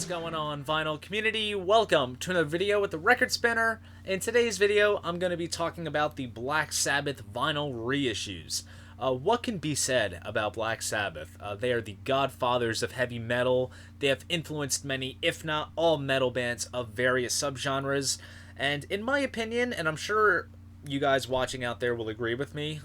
going on, vinyl community? Welcome to another video with the Record Spinner. In today's video, I'm going to be talking about the Black Sabbath vinyl reissues. What can be said about Black Sabbath? They are the godfathers of heavy metal. They have influenced many, if not all, metal bands of various subgenres. And in my opinion, and I'm sure you guys watching out there will agree with me,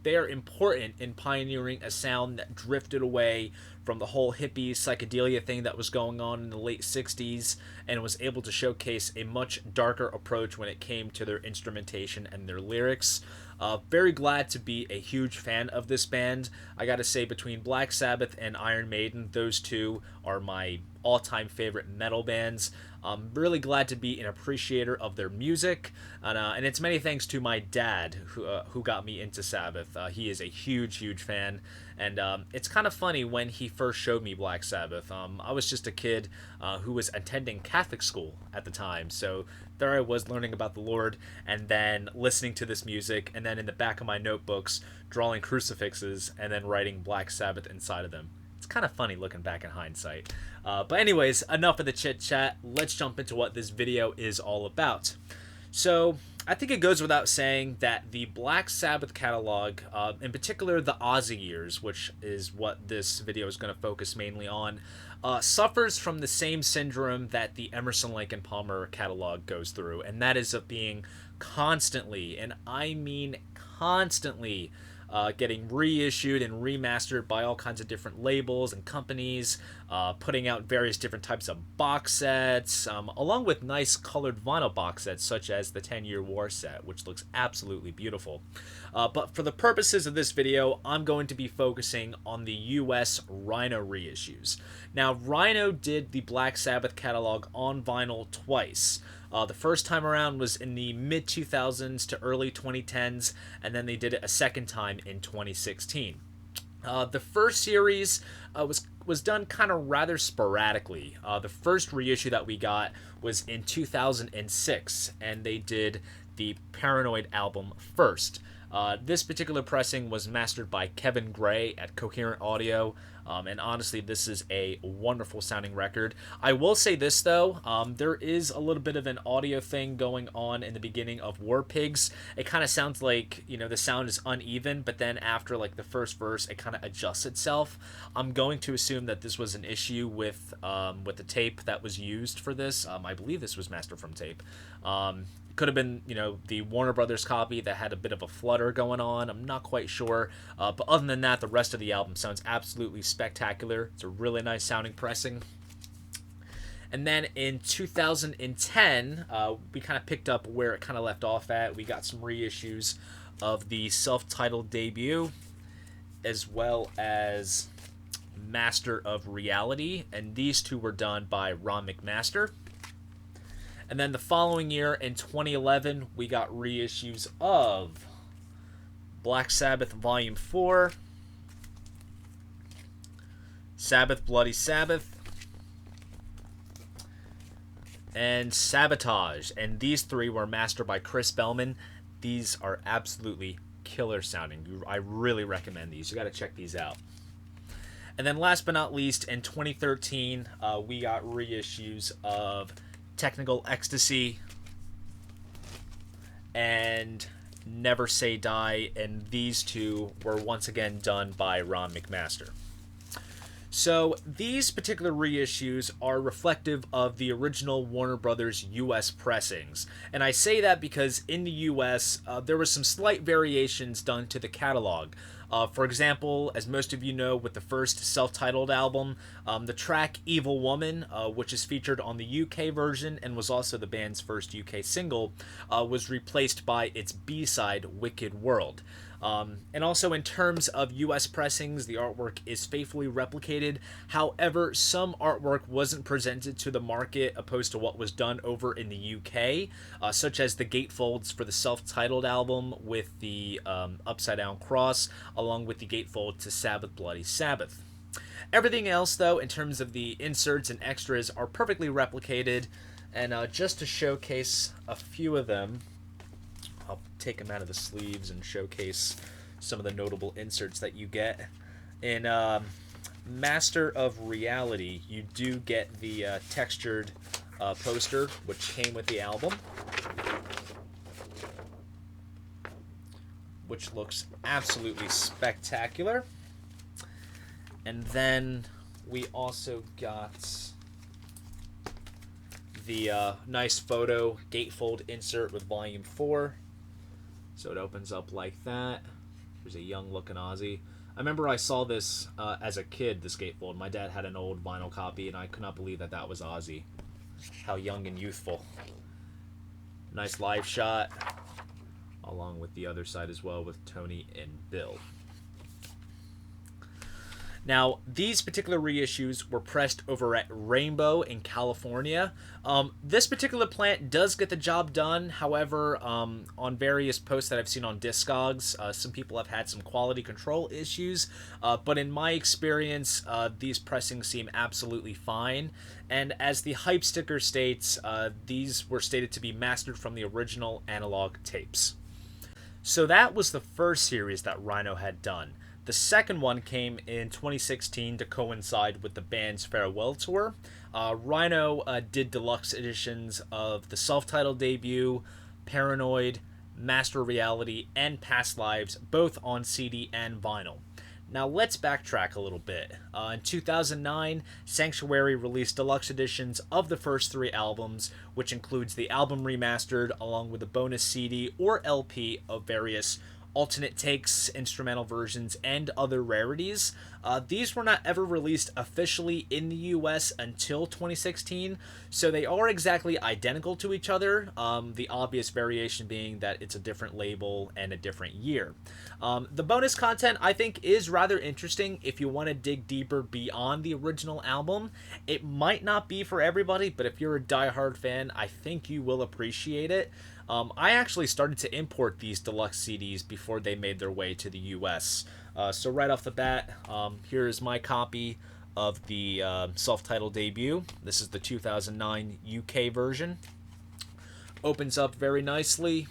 they are important in pioneering a sound that drifted away from the whole hippie psychedelia thing that was going on in the late 60s and was able to showcase a much darker approach when it came to their instrumentation and their lyrics. Very glad to be a huge fan of this band. I gotta say, between Black Sabbath and Iron Maiden, those two are my all-time favorite metal bands. I'm really glad to be an appreciator of their music, and it's many thanks to my dad who got me into Sabbath. He is a huge fan, and it's kind of funny when he first showed me Black Sabbath. I was just a kid who was attending Catholic school at the time, so there I was learning about the Lord, and then listening to this music, and then in the back of my notebooks drawing crucifixes, and then writing Black Sabbath inside of them. It's kind of funny looking back in hindsight. But anyways, enough of the chit chat. Let's jump into what this video is all about. So I think it goes without saying that the Black Sabbath catalog, in particular the Ozzy years, which is what this video is going to focus mainly on, suffers from the same syndrome that the Emerson, Lake and Palmer catalog goes through, and that is of being constantly, and I mean constantly, getting reissued and remastered by all kinds of different labels and companies, putting out various different types of box sets, along with nice colored vinyl box sets such as the 10-Year War set, which looks absolutely beautiful. But for the purposes of this video, I'm going to be focusing on the US Rhino reissues. Now, Rhino did the Black Sabbath catalog on vinyl twice. The first time around was in the mid-2000s to early 2010s, and then they did it a second time in 2016. The first series was done kind of rather sporadically. The first reissue that we got was in 2006, and they did the Paranoid album first. This particular pressing was mastered by Kevin Gray at Coherent Audio, and honestly, this is a wonderful sounding record. I will say this though, there is a little bit of an audio thing going on in the beginning of War Pigs. It kind of sounds like, you know, the sound is uneven, but then after like the first verse, it kind of adjusts itself. I'm going to assume that this was an issue with the tape that was used for this. I believe this was mastered from tape. Could have been, you know, the Warner Brothers copy that had a bit of a flutter going on. I'm not quite sure. But other than that, the rest of the album sounds absolutely spectacular. It's a really nice sounding pressing. And then in 2010, we kind of picked up where it kind of left off at. We got some reissues of the self-titled debut, as well as Master of Reality. And these two were done by Ron McMaster. And then the following year, in 2011, we got reissues of Black Sabbath Volume 4, Sabbath Bloody Sabbath, and Sabotage. And these three were mastered by Chris Bellman. These are absolutely killer sounding. I really recommend these. You got to check these out. And then last but not least, in 2013, we got reissues of Technical Ecstasy and Never Say Die, and these two were once again done by Ron McMaster. So these particular reissues are reflective of the original Warner Brothers US pressings, and I say that because in the US there were some slight variations done to the catalog. For example, as most of you know, with the first self-titled album, the track Evil Woman, which is featured on the UK version and was also the band's first UK single, was replaced by its B-side, Wicked World. And also in terms of US pressings, the artwork is faithfully replicated. However, some artwork wasn't presented to the market opposed to what was done over in the UK, such as the gatefolds for the self-titled album with the upside-down cross, along with the gatefold to Sabbath Bloody Sabbath. Everything else, though, in terms of the inserts and extras, are perfectly replicated, and just to showcase a few of them, I'll take them out of the sleeves and showcase some of the notable inserts that you get. In Master of Reality, you do get the textured poster, which came with the album, which looks absolutely spectacular. And then we also got the nice photo gatefold insert with Volume 4. So it opens up like that. There's a young-looking Ozzy. I remember I saw this as a kid, this gatefold. My dad had an old vinyl copy, and I could not believe that that was Ozzy. How young and youthful. Nice live shot, along with the other side as well with Tony and Bill. Now, these particular reissues were pressed over at Rainbow in California. This particular plant does get the job done. However, on various posts that I've seen on Discogs, some people have had some quality control issues. But in my experience, these pressings seem absolutely fine. And as the hype sticker states, these were stated to be mastered from the original analog tapes. So that was the first series that Rhino had done. The second one came in 2016 to coincide with the band's farewell tour. Rhino did deluxe editions of the self-titled debut, Paranoid, Master Reality, and Past Lives, both on CD and vinyl. Now let's backtrack a little bit. In 2009, Sanctuary released deluxe editions of the first 3 albums, which includes the album remastered along with a bonus CD or LP of various alternate takes, instrumental versions, and other rarities. These were not ever released officially in the US until 2016, so they are exactly identical to each other, the obvious variation being that it's a different label and a different year. The bonus content, I think, is rather interesting if you want to dig deeper beyond the original album. It might not be for everybody, but if you're a diehard fan, I think you will appreciate it. I actually started to import these deluxe CDs before they made their way to the US. So right off the bat, here's my copy of the self-titled debut. This is the 2009 UK version. Opens up very nicely.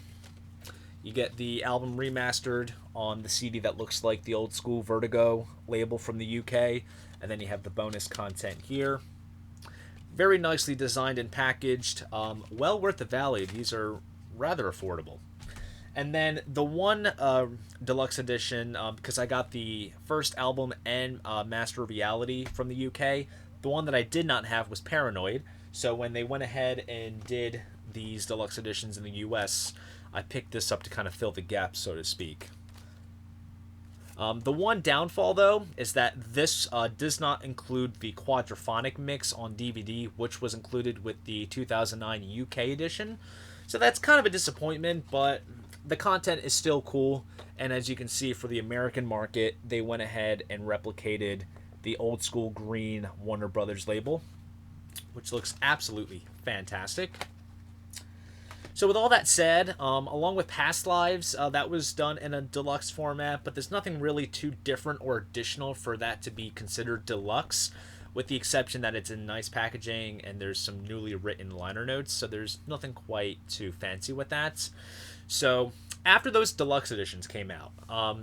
You get the album remastered on the CD that looks like the old school Vertigo label from the UK. And then you have the bonus content here. Very nicely designed and packaged. Well worth the value. These are rather affordable. And then the one deluxe edition, because I got the first album and Master Reality from the UK, the one that I did not have was Paranoid. So when they went ahead and did these deluxe editions in the US, I picked this up to kind of fill the gap, so to speak. The one downfall, though, is that this does not include the quadraphonic mix on DVD, which was included with the 2009 UK edition. So that's kind of a disappointment, but the content is still cool. And as you can see, for the American market, they went ahead and replicated the old school green Warner Brothers label, which looks absolutely fantastic. So with all that said, along with Past Lives, that was done in a deluxe format, but there's nothing really too different or additional for that to be considered deluxe, with the exception that it's in nice packaging and there's some newly written liner notes, so there's nothing quite too fancy with that. So after those deluxe editions came out,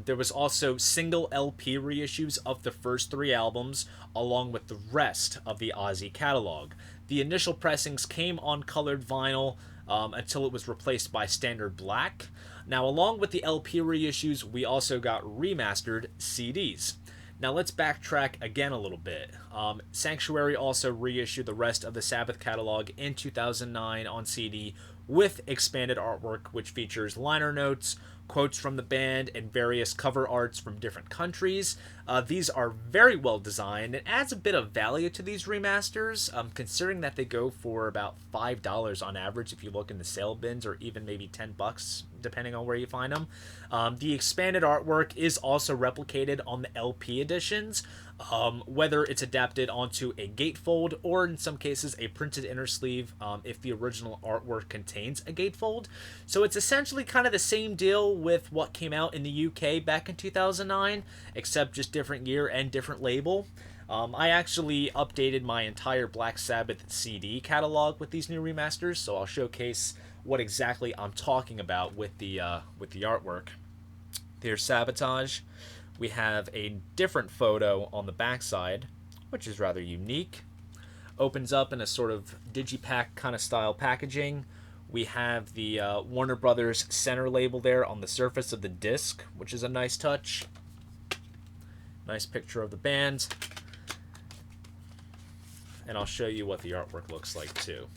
there was also single LP reissues of the first 3 albums, along with the rest of the Ozzy catalog. The initial pressings came on colored vinyl, until it was replaced by standard black. Now, along with the LP reissues, we also got remastered CDs. Now, let's backtrack again a little bit. Sanctuary also reissued the rest of the Sabbath catalog in 2009 on CD with expanded artwork, which features liner notes, quotes from the band, and various cover arts from different countries. These are very well designed and adds a bit of value to these remasters, considering that they go for about $5 on average if you look in the sale bins, or even maybe $10 depending on where you find them. The expanded artwork is also replicated on the LP editions, whether it's adapted onto a gatefold or in some cases a printed inner sleeve if the original artwork contains a gatefold. So it's essentially kind of the same deal with what came out in the UK back in 2009, except just different year and different label. I actually updated my entire Black Sabbath CD catalog with these new remasters, so I'll showcase what exactly I'm talking about with the artwork. Here's Sabotage, We have a different photo on the backside, which is rather unique. Opens up in a sort of digipack kind of style packaging. We have the Warner Brothers center label there on the surface of the disc, which is a nice touch. Nice picture of the band. And I'll show you what the artwork looks like too.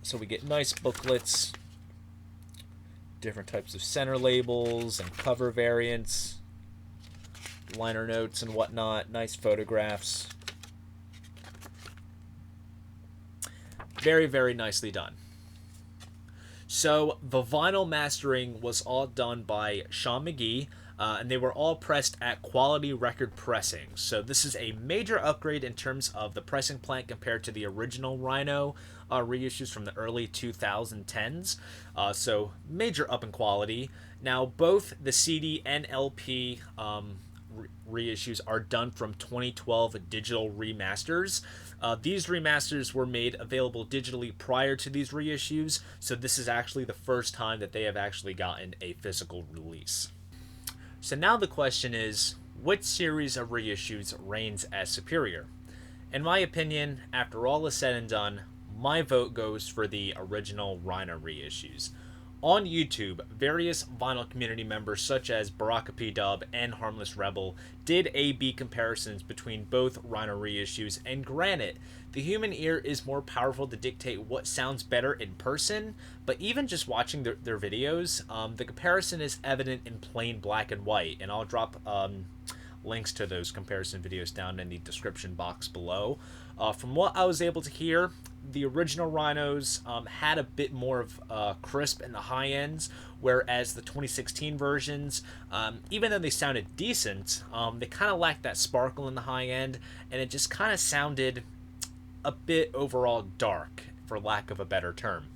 So we get nice booklets, different types of center labels and cover variants, liner notes and whatnot, nice photographs. Very, very nicely done. So the vinyl mastering was all done by Sean McGee, and they were all pressed at Quality Record Pressing. So this is a major upgrade in terms of the pressing plant compared to the original Rhino reissues from the early 2010s. So major up in quality. Now both the CD and LP reissues are done from 2012 digital remasters. These remasters were made available digitally prior to these reissues, so this is actually the first time that they have actually gotten a physical release. So now the question is, which series of reissues reigns as superior? In my opinion, after all is said and done, my vote goes for the original Rhino reissues. On YouTube, various vinyl community members such as BarakaPDub and Harmless Rebel did A/B comparisons between both Rhino reissues, and granted, the human ear is more powerful to dictate what sounds better in person, but even just watching their videos, the comparison is evident in plain black and white, and I'll drop links to those comparison videos down in the description box below. From what I was able to hear, the original Rhinos had a bit more of crisp in the high ends, whereas the 2016 versions, even though they sounded decent, they kind of lacked that sparkle in the high end, and it just kind of sounded a bit overall dark, for lack of a better term.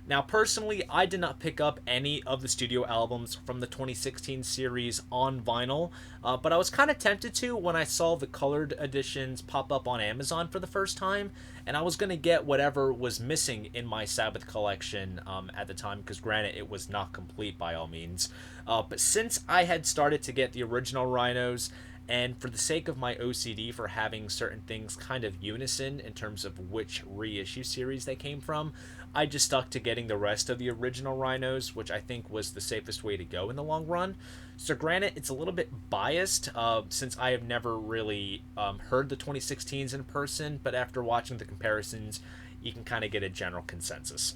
Now, personally, I did not pick up any of the studio albums from the 2016 series on vinyl, but I was kind of tempted to when I saw the colored editions pop up on Amazon for the first time, and I was going to get whatever was missing in my Sabbath collection at the time, because granted, it was not complete by all means. But since I had started to get the original Rhinos, and for the sake of my OCD for having certain things kind of unison in terms of which reissue series they came from, I just stuck to getting the rest of the original Rhinos, which I think was the safest way to go in the long run. So granted, it's a little bit biased since I have never really heard the 2016s in person, but after watching the comparisons, you can kind of get a general consensus.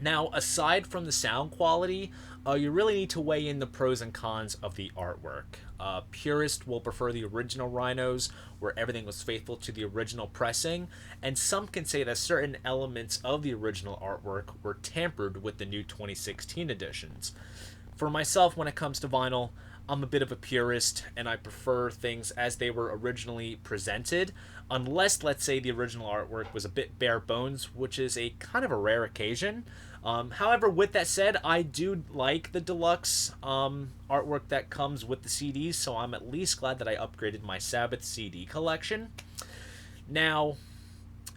Now, aside from the sound quality, you really need to weigh in the pros and cons of the artwork. Purists will prefer the original Rhinos, where everything was faithful to the original pressing, and some can say that certain elements of the original artwork were tampered with the new 2016 editions. For myself, when it comes to vinyl, I'm a bit of a purist, and I prefer things as they were originally presented, unless, let's say, the original artwork was a bit bare bones, which is a kind of a rare occasion. However, with that said, I do like the deluxe artwork that comes with the CDs, so I'm at least glad that I upgraded my Sabbath CD collection. Now,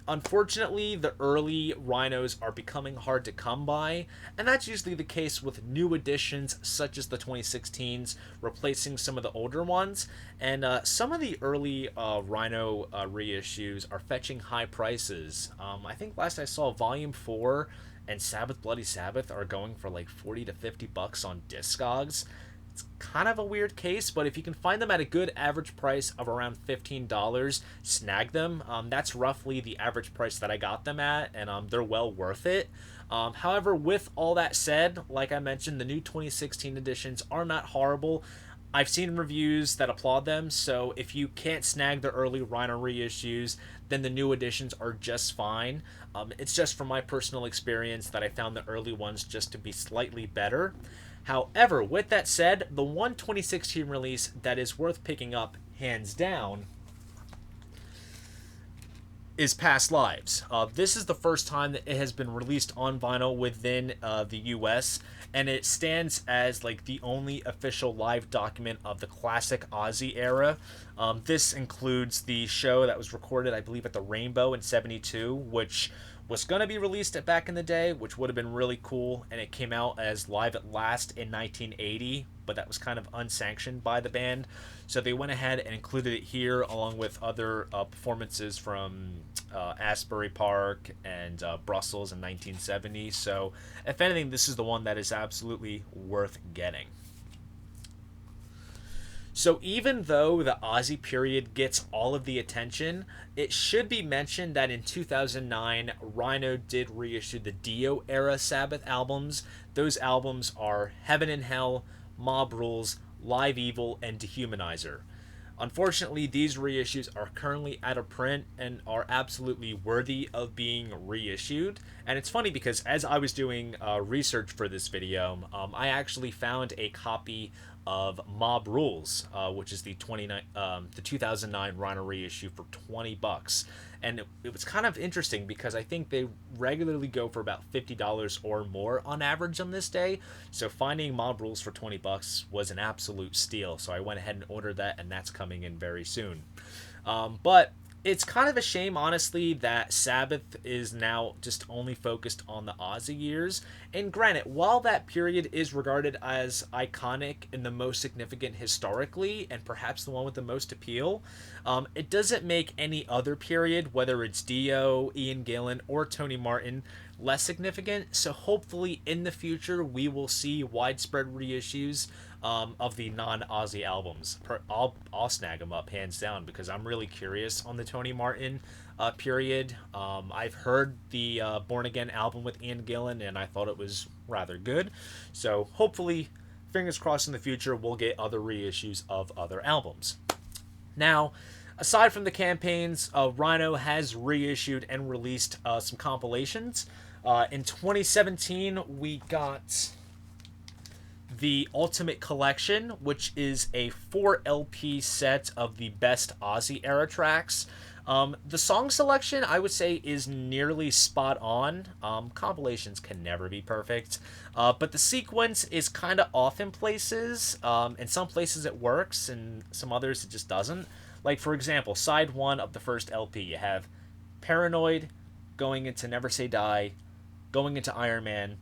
unfortunately, the early Rhinos are becoming hard to come by, and that's usually the case with new editions such as the 2016s, replacing some of the older ones, and some of the early Rhino reissues are fetching high prices. I think last I saw Volume 4 and Sabbath Bloody Sabbath are going for like 40 to 50 bucks on Discogs. It's kind of a weird case, but if you can find them at a good average price of around $15, snag them. That's roughly the average price that I got them at, and they're well worth it. However, with all that said, like I mentioned, the new 2016 editions are not horrible. I've seen reviews that applaud them, so if you can't snag the early Rhino reissues, then the new editions are just fine. It's just from my personal experience that I found the early ones just to be slightly better. However, with that said, the one 2016 release that is worth picking up, hands down, is Past Lives. This is the first time that it has been released on vinyl within the US, and it stands as like the only official live document of the classic Ozzy era. This includes the show that was recorded, I believe, at the Rainbow in '72, which was going to be released back in the day, which would have been really cool, and it came out as Live at Last in 1980, but that was kind of unsanctioned by the band. So they went ahead and included it here along with other performances from Asbury Park and Brussels in 1970. So if anything, this is the one that is absolutely worth getting. So even though the Ozzy period gets all of the attention, it should be mentioned that in 2009, Rhino did reissue the Dio era Sabbath albums. Those albums are Heaven and Hell, Mob Rules, Live Evil, and Dehumanizer. Unfortunately, these reissues are currently out of print and are absolutely worthy of being reissued. And it's funny because as I was doing research for this video, I actually found a copy of Mob Rules, which is the 2009 Rhino reissue for $20, and it was kind of interesting because I think they regularly go for about $50 or more on average on this day. So finding Mob Rules for $20 was an absolute steal. So I went ahead and ordered that, and that's coming in very soon. But it's kind of a shame, honestly, that Sabbath is now just only focused on the Ozzy years. And granted, while that period is regarded as iconic and the most significant historically, and perhaps the one with the most appeal, it doesn't make any other period, whether it's Dio, Ian Gillan, or Tony Martin, less significant. So hopefully in the future we will see widespread reissues of the non-Ozzy albums. I'll snag them up hands down because I'm really curious on the Tony Martin period. I've heard the Born Again album with Ian Gillan and I thought it was rather good. So hopefully, fingers crossed, in the future we'll get other reissues of other albums. Now, aside from the campaigns, Rhino has reissued and released some compilations. In 2017, we got the Ultimate Collection, which is a 4 LP set of the best Ozzy era tracks. The song selection, I would say, is nearly spot on. Compilations can never be perfect, but the sequence is kind of off in places. In some places it works, and some others it just doesn't. Like, for example, side 1 of the first LP, you have Paranoid, going into Never Say Die, going into Iron Man,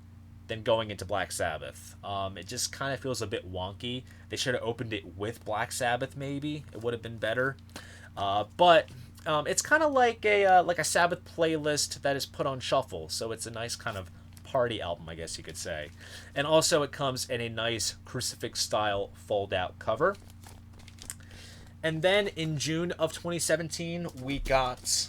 then going into Black Sabbath. It just kind of feels a bit wonky. They should have opened it with Black Sabbath, maybe. It would have been better. But it's kind of like a Sabbath playlist that is put on shuffle. So it's a nice kind of party album, I guess you could say. And also it comes in a nice crucifix-style fold-out cover. And then in June of 2017, we got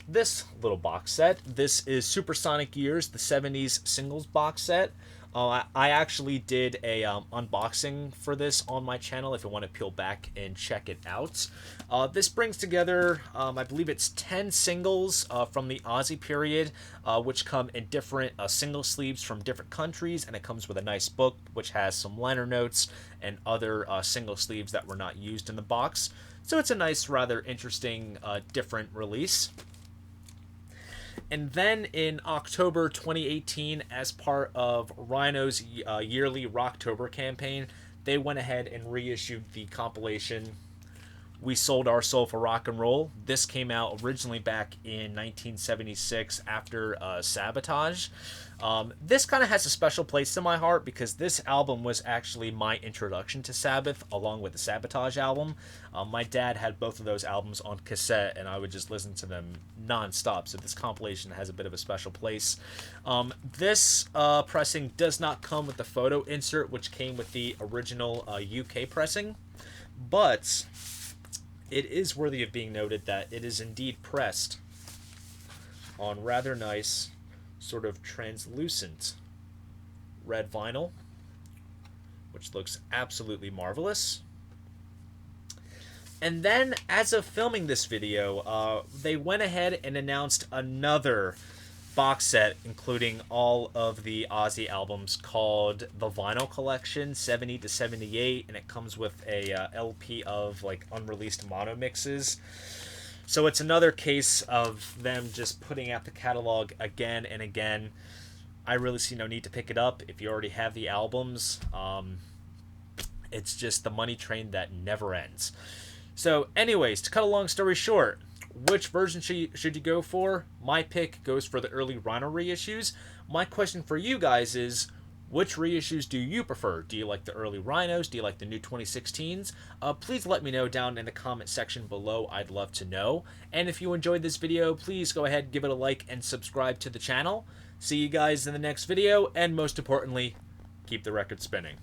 this little box set. This is Supersonic Years, the 70s singles box set. I actually did a unboxing for this on my channel if you want to peel back and check it out. This brings together, I believe it's 10 singles from the Ozzy period, which come in different single sleeves from different countries, and it comes with a nice book which has some liner notes and other single sleeves that were not used in the box. So it's a nice, rather interesting, different release. And then in October 2018, as part of Rhino's yearly Rocktober campaign, they went ahead and reissued the compilation We Sold Our Soul for Rock and Roll. This came out originally back in 1976 after Sabotage. This kind of has a special place in my heart because this album was actually my introduction to Sabbath along with the Sabotage album. My dad had both of those albums on cassette and I would just listen to them non-stop, so this compilation has a bit of a special place. This pressing does not come with the photo insert, which came with the original UK pressing, but it is worthy of being noted that it is indeed pressed on rather nice, sort of translucent red vinyl, which looks absolutely marvelous. And then, as of filming this video, they went ahead and announced another box set, including all of the Ozzy albums, called the Vinyl Collection 70 to 78, and it comes with a LP of like unreleased mono mixes. So it's another case of them just putting out the catalog again and again. I really see no need to pick it up if you already have the albums. It's just the money train that never ends. So anyways, to cut a long story short, which version should you go for? My pick goes for the early Rhino reissues. My question for you guys is, which reissues do you prefer? Do you like the early Rhinos? Do you like the new 2016s? Please let me know down in the comment section below. I'd love to know. And if you enjoyed this video, please go ahead, give it a like, and subscribe to the channel. See you guys in the next video, and most importantly, keep the record spinning.